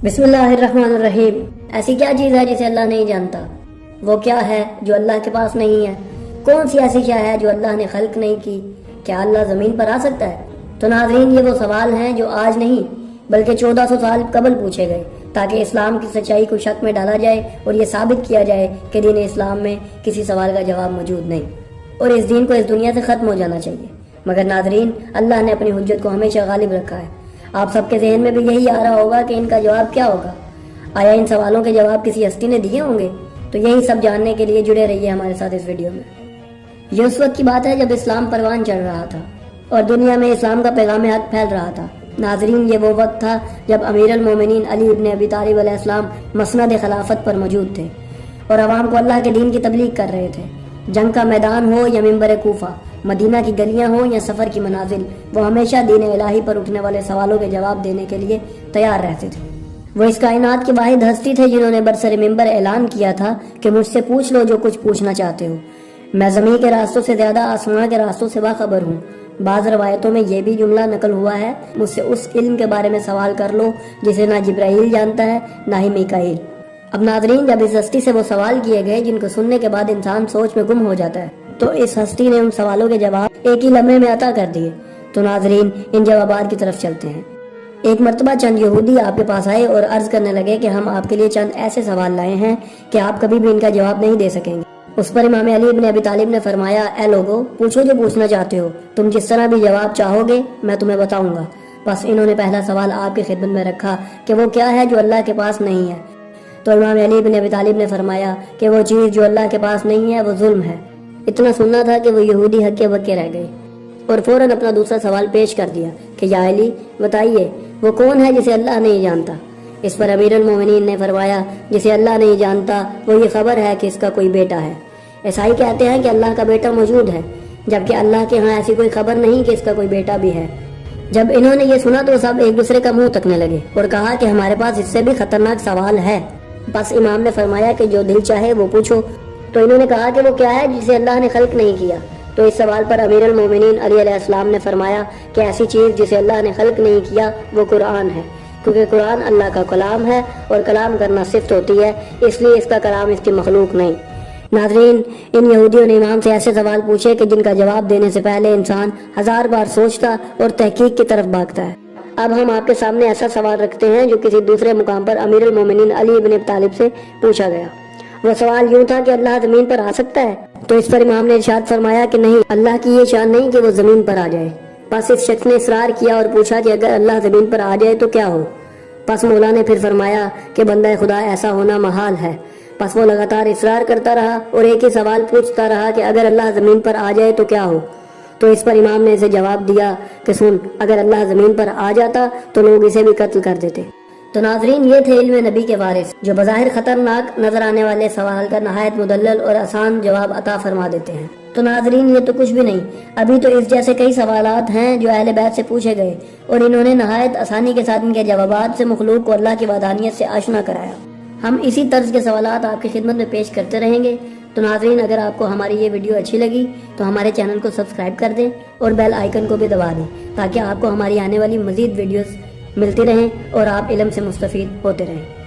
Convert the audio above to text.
बिस्मिल्लाहिर्रहमानिर्रहीम। ऐसी क्या चीज़ है जिसे अल्लाह नहीं जानता? वो क्या है जो अल्लाह के पास नहीं है? कौन सी ऐसी क्या है जो अल्लाह ने खल्क नहीं की? क्या अल्लाह ज़मीन पर आ सकता है? तो नाज़रीन, ये वो सवाल हैं जो आज नहीं बल्कि 1400 साल कबल पूछे गए, ताकि इस्लाम की सच्चाई को शक में डाला जाए और ये साबित किया जाए कि दीन इस्लाम में किसी सवाल का जवाब मौजूद नहीं और इस दीन को इस दुनिया से ख़त्म हो जाना चाहिए। मगर नाज़रीन, अल्लाह ने अपनी हुज्जत को हमेशा गालिब रखा है। आप सबके जहन में भी यही आ रहा होगा कि इनका जवाब क्या होगा। आया इन सवालों के जवाब किसी हस्ती ने दिए होंगे? तो यही सब जानने के लिए जुड़े रहिए हमारे साथ इस वीडियो में। ये उस वक्त की बात है जब इस्लाम परवान चढ़ रहा था और दुनिया में इस्लाम का पैगाम हक फैल रहा था। नाजरीन, ये वो वक्त था जब अमीरुल मोमिनीन अली इब्न अबी तालिब अलैहिस्सलाम मसनद खिलाफत पर मौजूद थे और अवाम को अल्लाह के दीन की तबलीग कर रहे थे। जंग का मैदान हो या मिंबर कूफा, मदीना की गलियां हो या सफ़र की मनाजिल, वो हमेशा दीन इलाही पर उठने वाले सवालों के जवाब देने के लिए तैयार रहते थे। वो इस कायनात की वाहिद हस्ती थे जिन्होंने बरसर मिंबर ऐलान किया था कि मुझसे पूछ लो जो कुछ पूछना चाहते हो। मैं ज़मीन के रास्तों से ज़्यादा आसमां के रास्तों से बाखबर हूँ। बाज़ रवायतों में यह भी जुमला नकल हुआ है, मुझसे उस इल्म के बारे में सवाल कर लो जिसे ना जिब्राइल जानता है ना ही मीकाईल। अब नाज़रीन, जब इस हस्ती से वो सवाल किए गए जिनको सुनने के बाद इंसान सोच में गुम हो जाता है, तो इस हस्ती ने उन सवालों के जवाब एक ही लम्हे में अता कर दिए। तो नाज़रीन, इन जवाबात की तरफ चलते हैं। एक मरतबा चंद यहूदी आपके पास आए और अर्ज करने लगे कि हम आपके लिए चंद ऐसे सवाल लाए हैं कि आप कभी भी इनका जवाब नहीं दे सकेंगे। उस पर इमाम अली इब्न अबी तालिब ने फरमाया, ए लोगो, पूछो जो पूछना चाहते हो, तुम जिस तरह भी जवाब चाहोगे मैं तुम्हें बताऊंगा। बस इन्होंने पहला सवाल आपकी खिदमत में रखा कि वो क्या है जो अल्लाह के पास नहीं है। तो इमाम अली इब्न अबी तालिब ने फरमाया कि वो चीज़ जो अल्लाह के पास नहीं है वो जुल्म है। इतना सुनना था कि वो यहूदी हक्के बक्के रह गए और फौरन अपना दूसरा सवाल पेश कर दिया कि या अली, बताइए वो कौन है जिसे अल्लाह नहीं जानता? इस पर अमीरुल मोमिनीन ने फरमाया, जिसे अल्लाह नहीं जानता वो ये खबर है कि इसका कोई बेटा है। ईसाई कहते हैं कि अल्लाह का बेटा मौजूद है, जबकि अल्लाह के यहाँ ऐसी कोई खबर नहीं कि इसका कोई बेटा भी है। जब इन्होंने ये सुना तो सब एक दूसरे का मुंह तकने लगे और कहा कि हमारे पास इससे भी खतरनाक सवाल है। बस इमाम ने फरमाया कि जो दिल चाहे वो पूछो। तो इन्होंने कहा कि वो क्या है जिसे अल्लाह ने खल्क नहीं किया? तो इस सवाल पर अमीरुल मोमिनीन अली अलैहिस्सलाम ने फरमाया कि ऐसी चीज़ जिसे अल्लाह ने खल्क नहीं किया वो कुरान है, क्योंकि कुरान अल्लाह का कलाम है और कलाम करना सिफ्त होती है, इसलिए इसका कलाम इसकी मखलूक नहीं। नाज़रीन, इन यहूदियों ने इमाम से ऐसे सवाल पूछे कि जिनका जवाब देने से पहले इंसान 1000 बार सोचता और तहकीक की तरफ भागता है। अब हम आपके सामने ऐसा सवाल रखते हैं जो किसी दूसरे मुकाम पर अमीरुल मोमिनीन अली इब्न अबी तालिब से पूछा गया। वो सवाल यूँ था कि अल्लाह ज़मीन पर आ सकता है? तो इस पर इमाम ने इरशाद फरमाया कि नहीं, अल्लाह की ये शान नहीं कि वो ज़मीन पर आ जाए। बस इस शख्स ने इसरार किया और पूछा कि अगर अल्लाह ज़मीन पर आ जाए तो क्या हो? बस मौला ने फिर फरमाया कि बंदा खुदा ऐसा होना महाल है। बस वो लगातार इसरार करता रहा और एक ही सवाल पूछता रहा कि अगर अल्लाह ज़मीन पर आ जाए तो क्या हो? तो इस पर इमाम ने इसे जवाब दिया कि सुन, अगर अल्लाह ज़मीन पर आ जाता तो लोग इसे भी कत्ल कर देते। तो नाज़रीन, ये थे इल्म नबी के वारिस जो बज़ाहिर खतरनाक नजर आने वाले सवाल का नहायत मुदल्लल और आसान जवाब अता फरमा देते हैं। तो नाज़रीन, ये तो कुछ भी नहीं, अभी तो इस जैसे कई सवालात हैं जो अहले बैत से पूछे गए और इन्होंने नहायत आसानी के साथ इनके जवाबात से मखलूक को अल्लाह की वहदानियत से आशना कराया। हम इसी तर्ज के सवालात आपकी खिदमत में पेश करते रहेंगे। तो नाज़रीन, अगर आपको हमारी ये वीडियो अच्छी लगी तो हमारे चैनल को सब्सक्राइब कर दें और बेल आइकन को भी दबा दें, ताकि आपको हमारी आने वाली मज़ीद वीडियोस मिलती रहें और आप इल्म से मुस्तफ़ीद होते रहें।